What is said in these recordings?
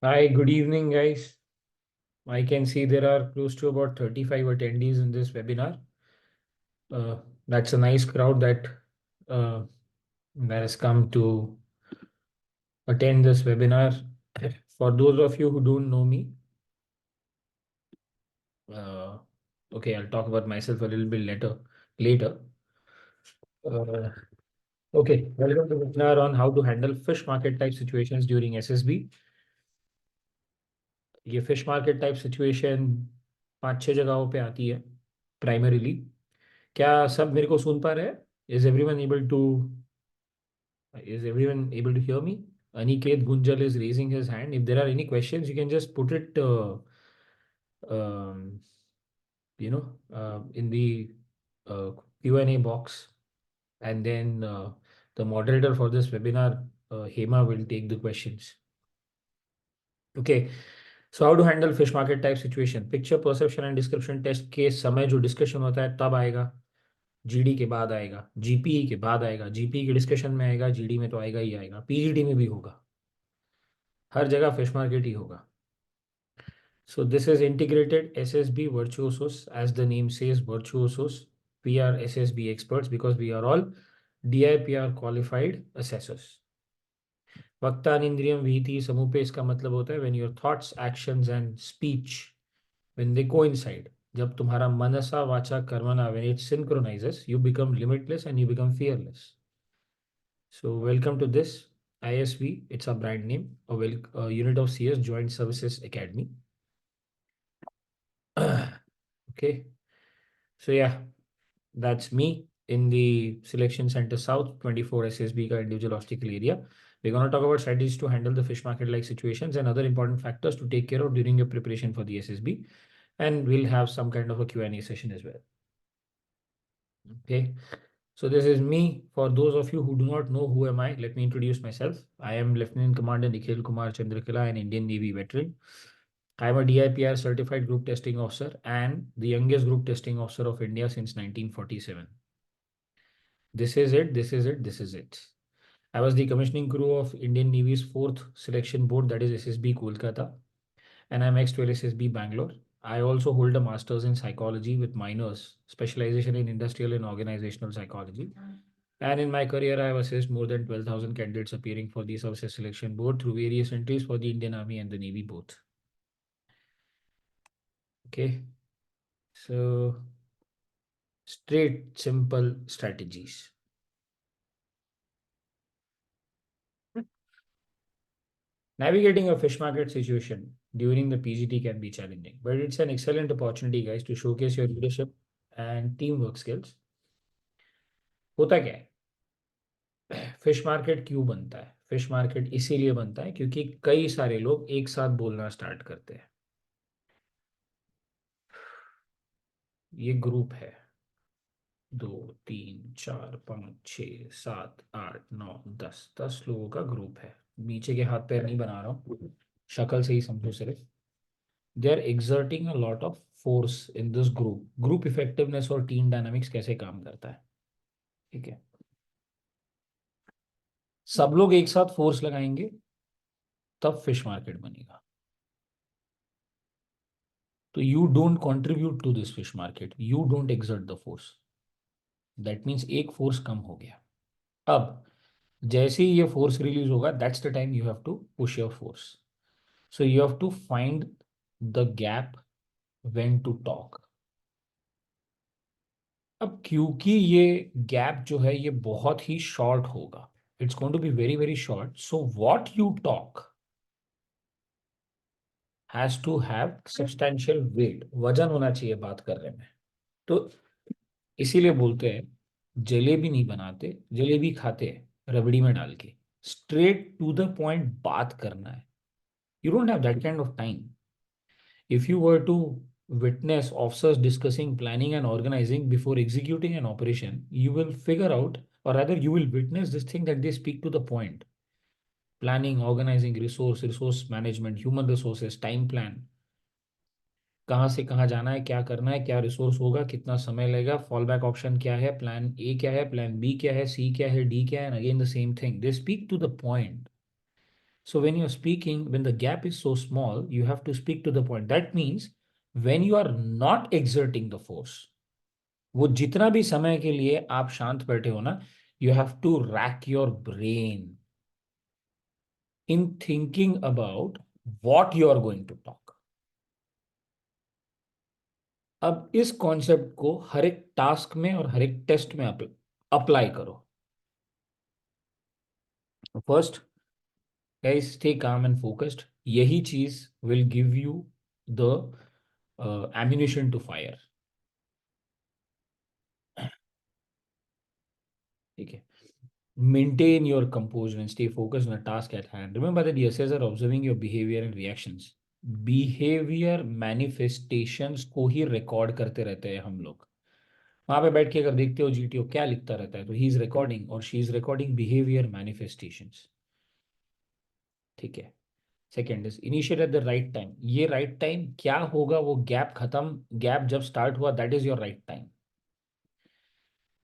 Hi, good evening, guys. I can see there are close to about 35 attendees in this webinar. That's a nice crowd uh, that has come to attend this webinar. For those of you who don't know me, uh, okay, I'll talk about myself a little bit later. Uh, okay, welcome to the webinar on how to handle fish market type situations during SSB. ये fish market type situation 5-6 जगहों पे आती है primarily. क्या सब मेरे को सुन पा रहे हैं? Is everyone able to hear me? Aniket Gunjal is raising his hand. If there are any questions, you can just put it um, in the uh, Q&A box, and then the moderator for this webinar, Hema, will take the questions. Okay. So how to handle fish market type situation? Picture perception and description test के समय जो discussion होता है तब आएगा. GD के बाद आएगा, जीपीई के बाद आएगा, जीपीई के डिस्कशन में आएगा, जीडी में तो आएगा ही आएगा, पीजीडी में भी होगा. हर जगह फिश मार्केट ही होगा. So this is integrated SSB Virtuosos, as the name says, Virtuosos. We are SSB experts because we are all DIPR qualified assessors. Vaktanindriyam Vihiti Samupe, इसका मतलब होता है when your thoughts, actions and speech, when they coincide, जब तुम्हारा मनसा वाचा कर्मणा, when it synchronizes, you become limitless and you become fearless. So welcome to this ISV. It's a brand name, a unit of CS Joint Services Academy. Okay. So yeah, that's me in the Selection Center South 24 SSB ka individual obstacle area. We're going to talk about strategies to handle the fish market like situations and other important factors to take care of during your preparation for the SSB. And we'll have some kind of a Q&A session as well. Okay. So this is me. For those of you who do not know who am I, let me introduce myself. I am Lieutenant Commander Nikhil Kumar Chandrakila, an Indian Navy veteran. I am a DIPR certified group testing officer and the youngest group testing officer of India since 1947. This is it, this is it, this is it. I was the commissioning crew of Indian Navy's 4th selection board, that is SSB Kolkata, and I'm ex-12 SSB Bangalore. I also hold a master's in psychology with minors, specialization in industrial and organizational psychology. And in my career, I have assessed more than 12,000 candidates appearing for the Services Selection Board through various entries for the Indian Army and the Navy both. Okay, so straight, simple strategies. Navigating a fish market situation during the PGT can be challenging, but it's an excellent opportunity, guys, to showcase your leadership and teamwork skills. होता क्या है? Fish market क्यों बनता है? Fish market इसीलिए बनता है क्योंकि कई सारे लोग एक साथ बोलना स्टार्ट करते हैं. ये ग्रुप है 2 3 4 5 6 7 8 9 10 लोगों का ग्रुप है. नीचे के हाथ पैर नहीं बना रहा हूँ, शक्ल से ही समझो सिर्फ. They are exerting a lot of force in this group. Group effectiveness और टीम डायनामिक्स कैसे काम करता है? ठीक है, सब लोग एक साथ फोर्स लगाएंगे तब फिश मार्केट बनेगा. तो you don't contribute to this fish market, you don't exert the force. That means एक फोर्स कम हो गया. अब जैसे ही ये फोर्स रिलीज होगा, that's the time you have to push your force. So you have to find the gap when to talk. अब क्योंकि ये गैप जो है ये बहुत ही शॉर्ट होगा, it's going to be very very short. So what you talk has to have substantial weight. वजन होना चाहिए बात करने में. तो इसीलिए बोलते हैं जलेबी नहीं बनाते, जलेबी खाते हैं रबड़ी में डाल के. स्ट्रेट टू द पॉइंट बात करना है. You don't have that kind of time. If you were to witness officers discussing planning and organizing before executing an operation, you will figure out, or rather, you will witness this thing that they speak to the point. Planning, organizing, resource management, human resources, time plan. कहाँ से कहाँ जाना है, क्या करना है, क्या resource होगा, कितना समय लगेगा, फॉल बैक ऑप्शन क्या है, प्लान ए क्या है, प्लान बी क्या है, सी क्या है, डी क्या है, and again the same thing. They speak to the point. So when you're speaking, when the gap is so small, you have to speak to the point. That means when you are not exerting the force, वो जितना भी समय के लिए आप शांत बैठे हो ना, you have to rack your brain in thinking about what you are going to talk. अब इस कॉन्सेप्ट को हर एक टास्क में और हर एक टेस्ट में अप्लाई करो. First, guys, stay calm and focused. यही चीज will give you the ammunition to fire. ठीक है. Maintain your composure and stay focused on the task at hand. Remember that the assessors are observing your behavior and reactions. Behavior manifestations को ही record करते रहते हैं हम लोग. वहां पे बैठ के अगर देखते हो जीटीओ क्या लिखता रहता है, तो ही इज रिकॉर्डिंग और she is recording behaviour manifestations. ठीक है. Second is initiate at the right time. ये राइट टाइम क्या होगा, वो गैप खत्म, गैप जब स्टार्ट हुआ, that is your right time.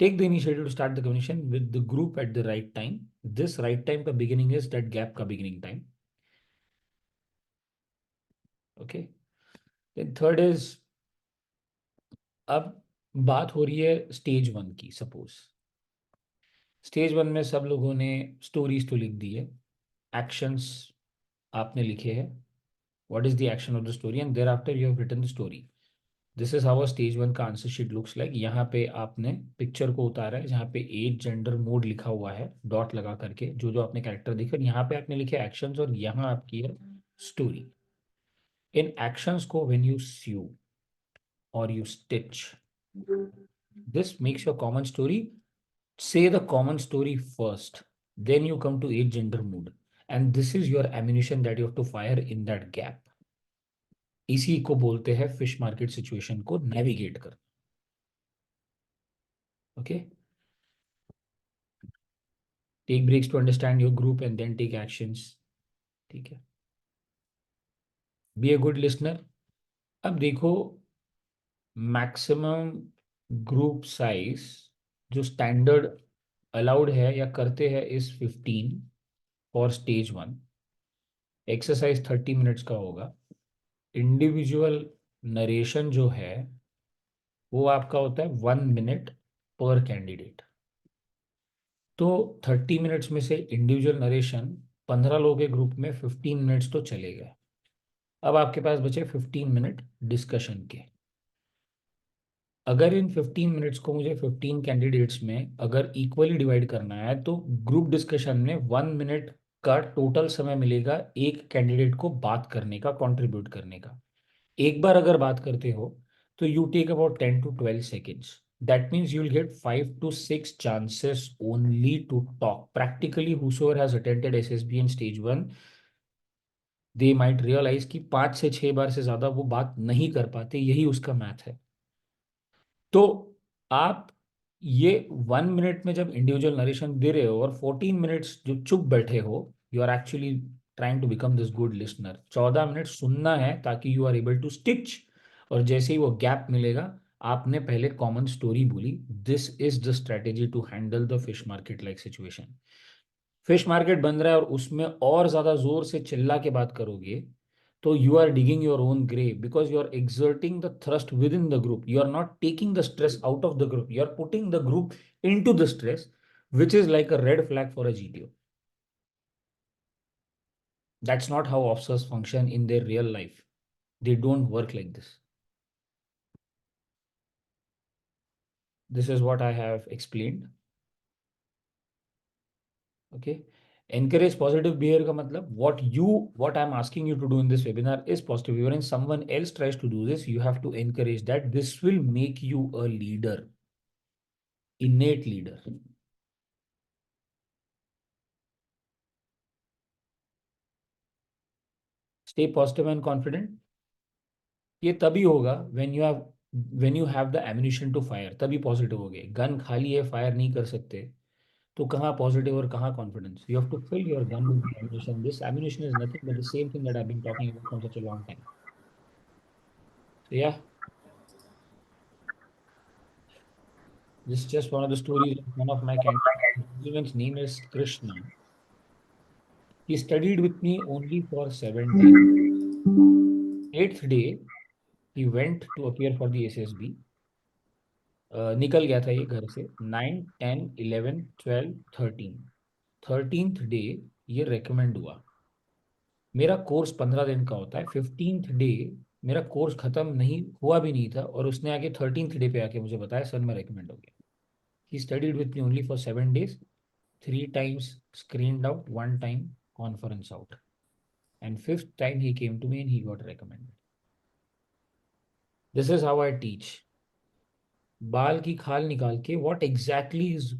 Take the initiative to start the conversation with the group at the right time. This right time का beginning is that gap का beginning time. Okay. Then third is, अब बात हो रही है stage 1 की. Suppose stage 1 में सब लोगों ने स्टोरीज तो लिख दी है, एक्शंस आपने लिखे हैं. What is the action of the story? And thereafter you have written the story. This is how a stage 1 का आंसर शीट लुक्स लाइक. यहाँ पे आपने पिक्चर को उतारा है जहाँ पे एज जेंडर मोड लिखा हुआ है डॉट लगा करके, जो जो आपने कैरेक्टर दिखे. यहाँ पे आपने लिखे एक्शंस और यहाँ आपकी है स्टोरी. इन एक्शंस को व्हेन यू स्यू और you stitch, this makes your common story. Say the common story first, then you come to age gender mood, and this is your ammunition that you have to fire in that gap. इसी को बोलते हैं fish market situation को navigate कर. Okay. Take breaks to understand your group and then take actions. ठीक है. Be a good listener. अब देखो, मैक्सिमम ग्रुप साइज जो स्टैंडर्ड अलाउड है या करते हैं is 15 for stage 1. Exercise 30 minutes का होगा. इंडिविजुअल नरेशन जो है वो आपका होता है 1 मिनट पर कैंडिडेट. तो 30 मिनट्स में से इंडिविजुअल नरेशन 15 लोगों के ग्रुप में 15 मिनट्स तो चले गए. अब आपके पास बचे 15 मिनट डिस्कशन के. अगर इन 15 मिनट्स को मुझे 15 कैंडिडेट्स में अगर इक्वली डिवाइड करना है, तो ग्रुप डिस्कशन में 1 मिनट का टोटल समय मिलेगा एक कैंडिडेट को बात करने का, कंट्रीब्यूट करने का. एक बार अगर बात करते हो तो you take about 10 to 12 seconds. That means you'll get 5 to 6 chances only to talk. Practically, whosoever has attended SSB in stage 1, they might realize कि 5 से 6 बार से ज्यादा वो बात नहीं कर पाते. यही उसका मैथ है. तो आप ये 1 मिनट में जब इंडिविजुअल नरेशन दे रहे हो और 14 मिनट्स जो चुप बैठे हो, you are actually trying to become this good listener. 14 minute सुनना है ताकि you are able to stitch. और जैसे ही वो गैप मिलेगा, आपने पहले कॉमन स्टोरी बोली. This is the strategy to handle the fish market like situation. Fish market बन रहा है और उसमें और ज्यादा जोर से चिल्ला के बात करोगे, तो you are digging your own grave, because you are exerting the thrust within the group. You are not taking the stress out of the group. You are putting the group into the stress, which is like a red flag for a GTO. That's not how officers function in their real life. They don't work like this. This is what I have explained. Okay. Encourage positive behavior का मतलब, what I'm asking you to do in this webinar is positive behavior. And someone else tries to do this, you have to encourage that. This will make you a leader, innate leader. Stay positive and confident. ये तभी होगा when you have the ammunition to fire. तभी positive हो गए. Gun खाली है, fire नहीं कर सकते, तो कहाँ पॉजिटिव और कहाँ confidence. You have to fill your gun with ammunition. This ammunition is nothing but the same thing that I've been talking about from such a long time. So yeah, this is just one of the stories of one of my candidates. His name is Krishna. He studied with me only for 7 days. Eighth day, he went to appear for the SSB. निकल गया था ये घर से 9, 10, 11, 12, 13। 13th day ये recommend हुआ। मेरा course 15 दिन का होता है। 15th डे मेरा कोर्स खत्म नहीं हुआ भी नहीं था और उसने आके 13th डे पे आके मुझे बताया सर मैं रेकमेंड हो गया। He studied with me only for 7 days, 3 times screened out, 1 time conference out, and 5th time he came to me and he got recommended. This is how I teach. बाल की खाल निकाल के what exactly is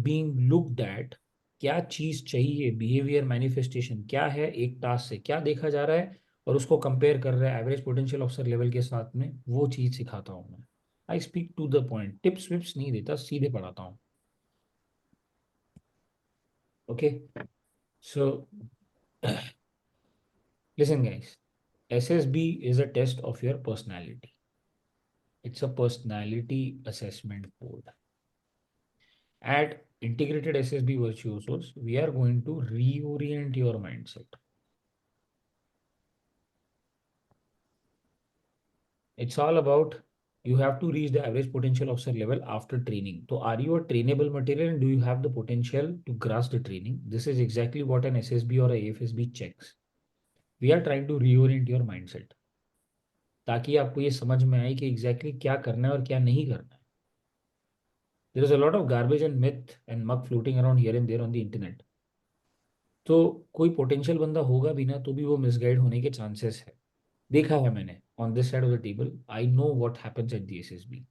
being looked at, क्या चीज चाहिए, behaviour manifestation क्या है, एक टास्क से क्या देखा जा रहा है और उसको कंपेयर कर रहा है एवरेज पोटेंशियल ऑफिसर लेवल के साथ में, वो चीज सिखाता हूँ मैं। I speak to the point, tips विप्स नहीं देता, सीधे पढ़ाता हूँ। Okay, so listen guys, SSB is a test of your personality. It's a personality assessment board. At Integrated SSB Virtuosos, we are going to reorient your mindset. It's all about you have to reach the average potential officer level after training. So, are you a trainable material and do you have the potential to grasp the training? This is exactly what an SSB or a AFSB checks. We are trying to reorient your mindset ताकि आपको ये समझ में आए कि exactly क्या करना है और क्या नहीं करना है। There is a lot of garbage and myth and mug floating around here and there on the internet. तो कोई पोटेंशियल बंदा होगा भी ना तो भी वो मिसगाइड होने के चांसेस है। देखा है मैंने on this side of the table, I know what happens at the SSB.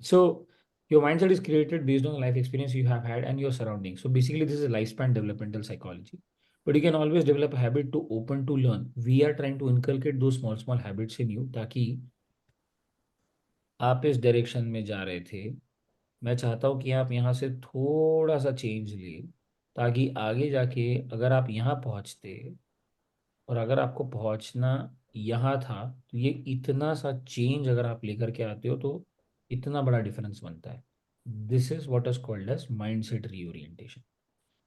So your mindset is created based on the life experience you have had and your surroundings. So basically this is lifespan developmental psychology, but you can always develop a habit to open to learn. We are trying to inculcate those small habits in you ताकि आप इस direction में जा रहे थे, मैं चाहता हूँ कि आप यहाँ से थोड़ा सा चेंज लिए ताकि आगे जाके अगर आप यहाँ पहुँचते और अगर आपको पहुंचना यहाँ था तो ये इतना सा चेंज अगर आप लेकर के आते हो तो इतना बड़ा डिफरेंस बनता है। This is what is called as mindset reorientation.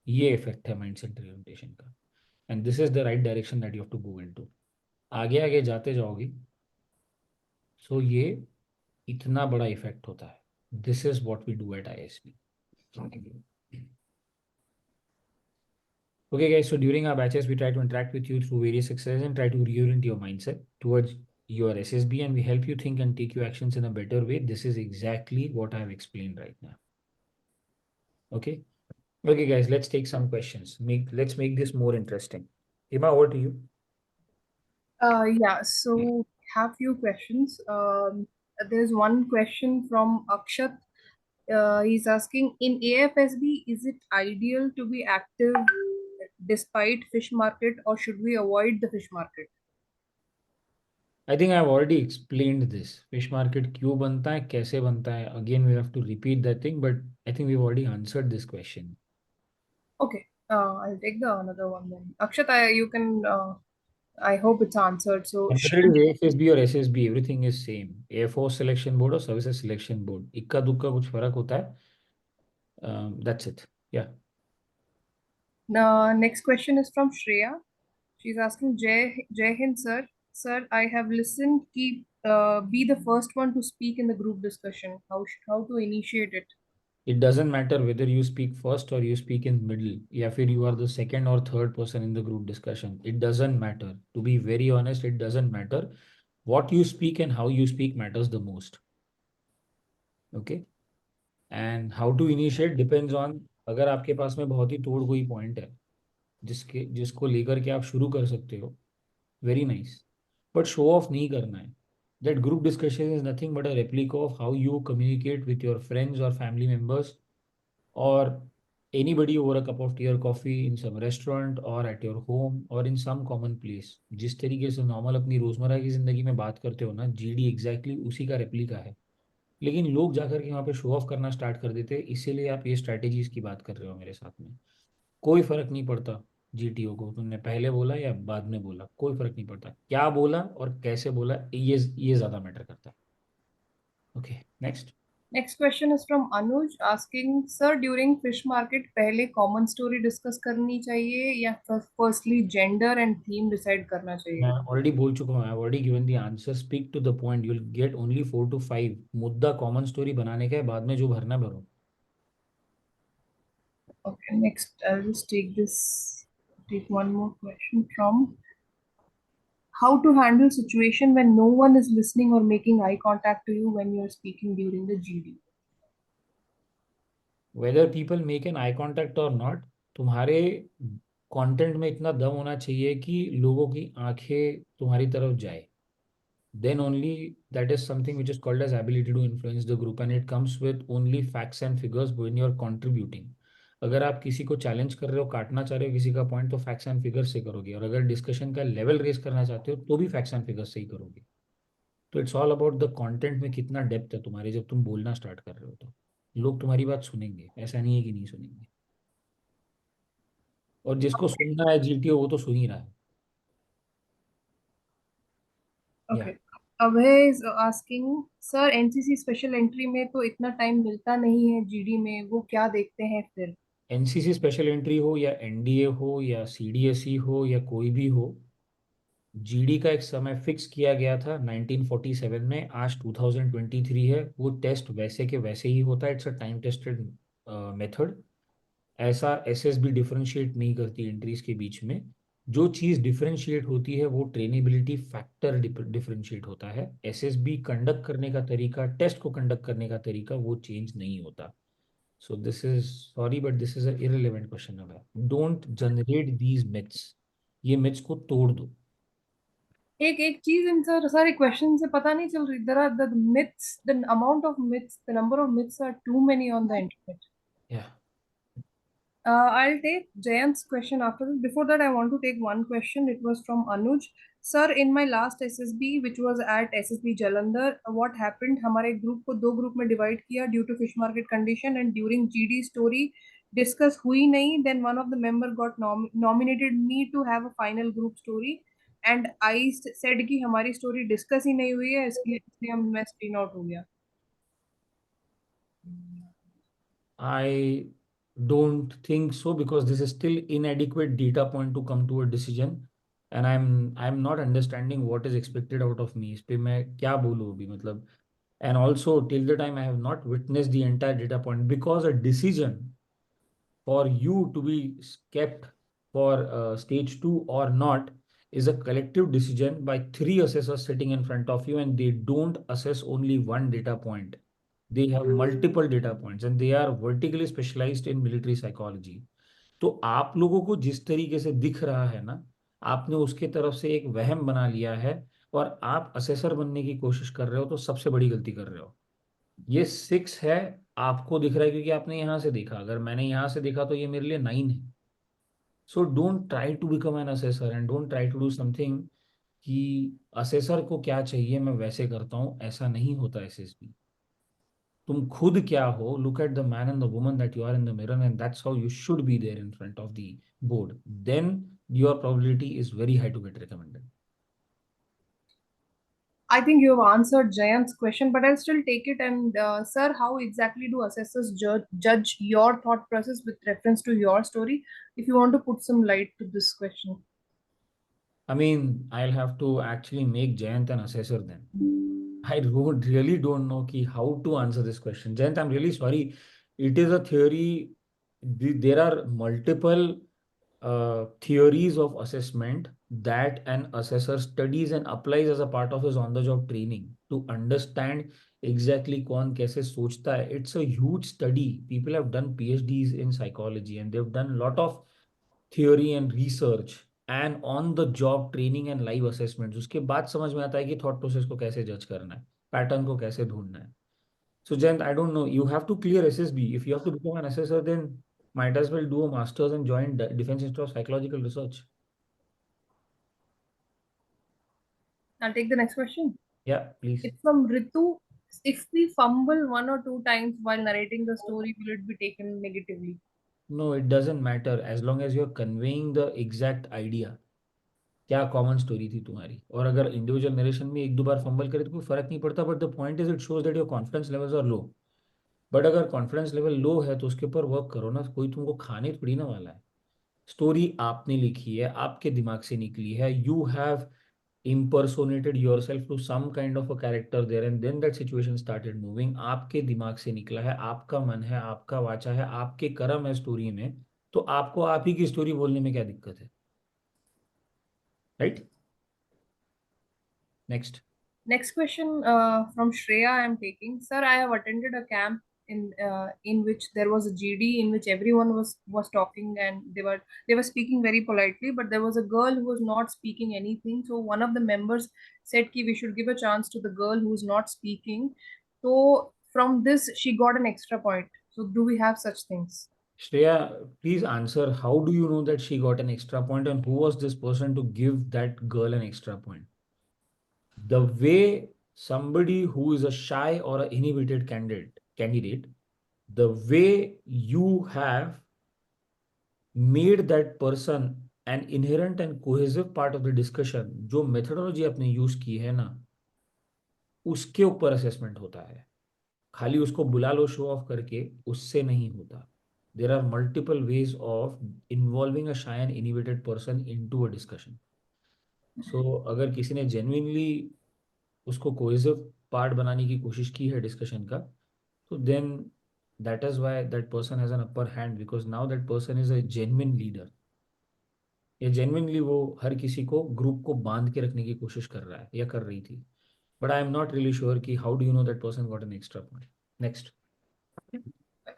ये इफेक्ट है माइंडसेट रीओरिएंटेशन का, and this is the right direction that you have to go into. आगे आगे जाते जाओगे सो ये इतना बड़ा इफेक्ट होता है। This is what we do at ISB. Okay, guys, so during our batches, we try to interact with you through various exercises and try to reorient your mindset towards your SSB, and we help you think and take your actions in a better way. This is exactly what I have explained right now. Okay. Okay, guys, let's take some questions. Let's make this more interesting. Hima, over to you. Yeah, so have few questions. There's one question from Akshat. He's asking, in AFSB, is it ideal to be active despite fish market, or should we avoid the fish market? I think I've already explained this. Fish market क्यों बनता है, कैसे बनता है? Again, we have to repeat that thing, but I think we've already answered this question. Okay, I'll take the another one then. Akshat, you can. I hope it's answered. So, And whether it is AFSB or SSB, everything is same. Air Force Selection Board or Services Selection Board. इक्का दुक्का कुछ फर्क होता है. That's it. Yeah. next question is from Shreya. She's asking, Jai Hind sir. Sir, I have listened. Be the first one to speak in the group discussion. How to initiate it? It doesn't matter whether you speak first or you speak in middle. या फिर you are the second or third person in the group discussion. It doesn't matter. To be very honest, it doesn't matter. What you speak and how you speak matters the most. Okay. And how to initiate depends on, अगर आपके पास में बहुत ही तोड़ कोई point है जिसको लेकर के आप शुरू कर सकते हो, very nice, but show off नहीं करना है। That group discussion is nothing but a replica of how you communicate with your friends और family members or anybody over a cup of tea or coffee in some restaurant or at your home or in some common place। जिस तरीके से normal अपनी रोजमर्रा की जिंदगी में बात करते हो ना, GD एग्जैक्टली उसी का रेप्लिका है, लेकिन लोग जाकर के वहाँ पे शो ऑफ करना स्टार्ट कर देते हैं। इसीलिए आप ये स्ट्रैटेजीज की बात कर रहे हो मेरे साथ में। कोई फर्क नहीं पड़ता GTO को तुमने पहले बोला या बाद में बोला, कोई फर्क नहीं पड़ता, क्या बोला और कैसे बोला, ये ज्यादा मैटर करता है। Okay, next. Next question is from Anuj asking, sir, during fish market पहले common story discuss करनी चाहिए या firstly gender and theme decide करना मैं चाहिए? ऑलरेडी बोल चुका हूँ, I already given the answer, speak to the point, you will get only 4 to 5। मुद्दा कॉमन स्टोरी बनाने का है, बाद में जो भरना भरो। Okay, next I'll just take one more question from how to handle situation when no one is listening or making eye contact to you when you're speaking during the GD. Whether people make an eye contact और not, तुम्हारे content में इतना दम होना चाहिए कि लोगों की आंखें तुम्हारी तरफ जाए, then only that is something which is called as ability to influence the group, and it comes with only facts and figures when you are contributing। अगर आप किसी को चैलेंज कर रहे हो, काटना चाह रहे हो किसी का पॉइंट, तो फैक्ट्स एंड फिगर्स से करोगे, और अगर डिस्कशन का लेवल रेस करना चाहते हो तो भी फैक्ट्स एंड फिगर्स से ही करोगे। तो it's all about the content में कितना डेप्थ है तुम्हारे, जब तुम बोलना स्टार्ट कर रहे हो तो लोग तुम्हारी बात सुनेंगे, ऐसा नहीं है कि नहीं सुनेंगे। और जिसको सुनना है जीटीओ वो तो सुन ही रहा है। या Okay. Abhay is asking, sir, NCC special entry में तो इतना टाइम मिलता नहीं है जीडी में, वो क्या देखते हैं फिर? एनसीसी स्पेशल एंट्री हो या एनडीए हो या सीडीएसई हो या कोई भी हो, जीडी का एक समय फिक्स किया गया था 1947 में, आज 2023 है, वो टेस्ट वैसे के वैसे ही होता है, it's a time tested method. ऐसा एसएसबी डिफरेंशिएट नहीं करती एंट्रीज के बीच में। जो चीज़ डिफरेंशिएट होती है वो ट्रेनेबिलिटी फैक्टर डिफरेंशिएट होता है, एसएसबी कंडक्ट करने का तरीका, टेस्ट को कंडक्ट करने का तरीका वो चेंज नहीं होता। So this is, sorry but this is a irrelevant question. अब डोंट जनरेट दीज मिथ्स, ये मिथ्स को तोड़ दो। एक एक चीज इन सर सारे क्वेश्चन से पता नहीं चल रही, there are the myths, the amount of myths, the number of myths are too many on the internet. या I'll take Jayant's question after this. Before that, I want to take one question. It was from Anuj. Sir, in my last SSB, which was at SSB Jalandhar, what happened? हमारे group को दो group में divide किया due to fish market condition, and during GD story discuss हुई नहीं. Then one of the member got nominated me to have a final group story, and I said कि हमारी story discuss ही नहीं हुई है, इसलिए मैं screen out हो गया. I don't think so, because this is still inadequate data point to come to a decision, and I'm not understanding what is expected out of me। इस पे मैं क्या बोलूँ अभी, मतलब। And also till the time I have not witnessed the entire data point, because a decision for you to be kept for stage 2 or not is a collective decision by 3 assessors sitting in front of you, and they don't assess only one data point, they have multiple data points, and they are vertically specialized in military psychology। तो आप लोगों को जिस तरीके से दिख रहा है ना, आपने उसके तरफ से एक वहम बना लिया है, और आप असेसर बनने की कोशिश कर रहे हो, तो सबसे बड़ी गलती कर रहे हो। ये 6 है, आपको दिख रहा है क्योंकि आपने यहाँ से देखा, अगर मैंने यहाँ से देखा तो ये मेरे लिए 9 है। So don't try to become an assessor, and don't try to do something कि असेसर को क्या चाहिए मैं वैसे करता हूँ, ऐसा नहीं होता एसएसबी। तुम खुद क्या हो, look at the man and the woman that you are in the mirror, and that's how you should be there in front of the board, then your probability is very high to get recommended. I think you have answered Jayant's question, but I'll still take it. And sir, how exactly do assessors judge your thought process with reference to your story? If you want to put some light to this question. I mean, I'll have to actually make Jayant an assessor then. I don't really don't know ki how to answer this question. Jayant, I'm really sorry. It is a theory. There are multiple theories of assessment that an assessor studies and applies as a part of his on-the-job training to understand exactly कौन कैसे सोचता है. It's a huge study. People have done PhDs in psychology, and they've done a lot of theory and research and on the job training and live assessment. उसके बाद समझ में आता है कि थॉट प्रोसेस को कैसे जज करना है, पैटर्न को कैसे ढूंढना है। So Jayant, I don't know, you have to clear SSB. If you have to become an assessor, then might as well do a master's and join Defense Institute of Psychological Research. I'll take the next question. Yeah, please. It's from Ritu. If we fumble one or two times while narrating the story, will it be taken negatively? No, it doesn't matter as long as you're conveying the exact idea। क्या common story थी तुम्हारी, और अगर individual narration में एक दो बार fumble करे तो कोई फर्क नहीं पड़ता, but the point is it shows that your confidence levels are low. But अगर कॉन्फिडेंस लेवल लो है तो उसके ऊपर वर्क करो ना, कोई तुमको खाने थोड़ी ना वाला है। स्टोरी आपने लिखी है, आपके दिमाग से निकली है, you have impersonated yourself to some kind of a character there and then that situation started moving, आपके दिमाग से निकला है, आपका मन है, आपका वाचा है, आपके कर्म है स्टोरी में, तो आपको आप ही की स्टोरी बोलने में क्या दिक्कत है, right? Next. Next question from Shreya I am taking. Sir, I have attended a camp in which there was a GD in which everyone was talking and they were speaking very politely, but there was a girl who was not speaking anything. So one of the members said ki we should give a chance to the girl who is not speaking. So from this she got an extra point. So do we have such things? Shreya, please answer, how do you know that she got an extra point and who was this person to give that girl an extra point? The way somebody who is a shy or an inhibited candidate, the way you have made that person an inherent and cohesive part of the discussion, जो methodology आपने use की है ना, उसके ऊपर assessment होता है। खाली उसको बुला लो शो ऑफ करके, उससे नहीं होता। There are multiple ways of involving a shy and inhibited person into a discussion. So अगर किसी ने जेन्युइनली उसको कोहेसिव पार्ट बनाने की कोशिश की है डिस्कशन का, तो then that is why that person has an upper hand, because now that person is a genuine leader, या जेन्युइनली वो हर किसी को ग्रुप को बांध के रखने की कोशिश कर रहा है या कर रही थी। But I am not really sure कि how do you know that person got an extra point. Next.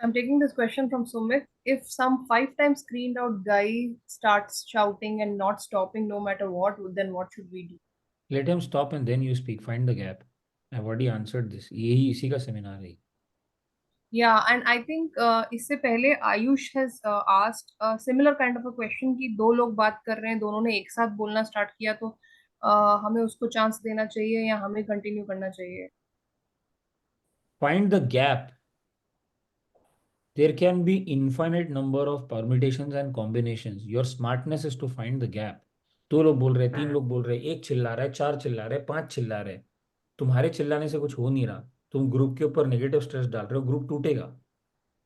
I'm taking this question from Sumit. If some 5 times screened out guy starts shouting and not stopping no matter what, then what should we do? Let him stop and then you speak, find the gap. I have already answered this, यही इसी का seminar है। Yeah, and I think इससे पहले Ayush has asked a similar kind of a question कि दो लोग बात कर रहे हैं, दोनों ने एक साथ बोलना स्टार्ट किया, तो हमें उसको चांस देना चाहिए या हमें कंटिन्यू करना चाहिए? Find the gap. There can be infinite number of permutations and combinations. Your smartness is to find the gap. दो लोग बोल रहे हैं, तीन लोग बोल रहे हैं, एक चिल्ला रहा है, चार चिल्ला रहे हैं, पांच चिल्ला रहे हैं, तुम्हारे चिल्लाने से कुछ हो नहीं रहा, तुम ग्रुप के ऊपर नेगेटिव स्ट्रेस डाल रहे हो, ग्रुप टूटेगा।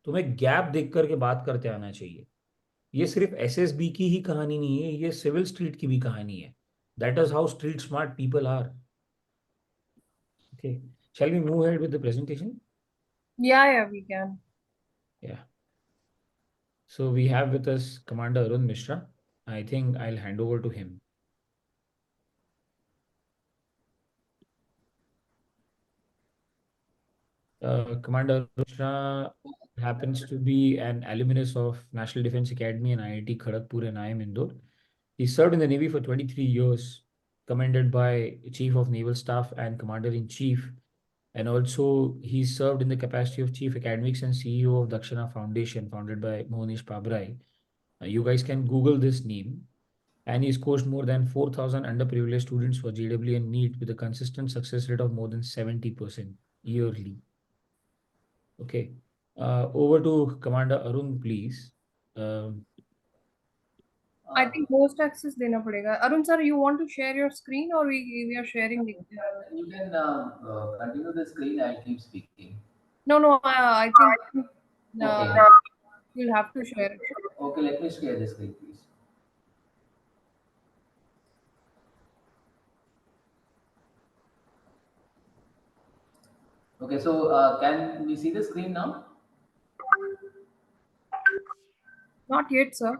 तुम्हें गैप देख करके बात करते आना चाहिए। ये सिर्फ एसएसबी की ही कहानी नहीं है, ये सिविल स्ट्रीट की भी कहानी है। That is how street smart people are. Okay, shall we move ahead with the presentation? Yeah, we can. या, so we have with us Commander Arun Mishra. I think I'll hand over to him. Commander Arun Mishra happens to be an alumnus of National Defense Academy and IIT Kharagpur and IIM Indore. He served in the Navy for 23 years, commanded by Chief of Naval Staff and Commander in Chief. And also, he served in the capacity of Chief Academics and CEO of Dakshina Foundation, founded by Mohnish Pabrai. You guys can Google this name. And he's coached more than 4,000 underprivileged students for JEE and NEET with a consistent success rate of more than 70% yearly. Okay. Over to Commander Arun, please. Um, I think host access देना पड़ेगा. Arun sir, you want to share your screen or we are sharing the You can continue the screen. I'll keep speaking. No, no, I think Okay. you'll have to share it. Okay, let me share the screen, please. Okay, so can we see the screen now? Not yet, sir.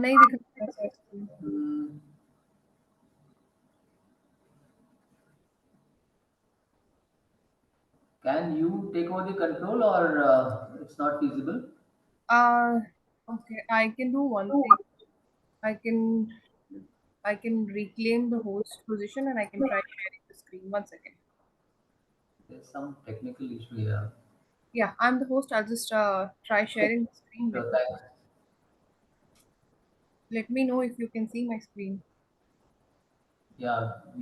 नहीं दिख रहा है sir. Hmm. Can you take over the control, or it's not feasible? Uh, okay, I can do one thing. I can I can reclaim the host position and I can try sharing the screen. 1 second. There's some technical issue here. Yeah, I'm the host. I'll just try sharing the screen. Sure, thanks. Let me know if you can see my screen. Yeah, we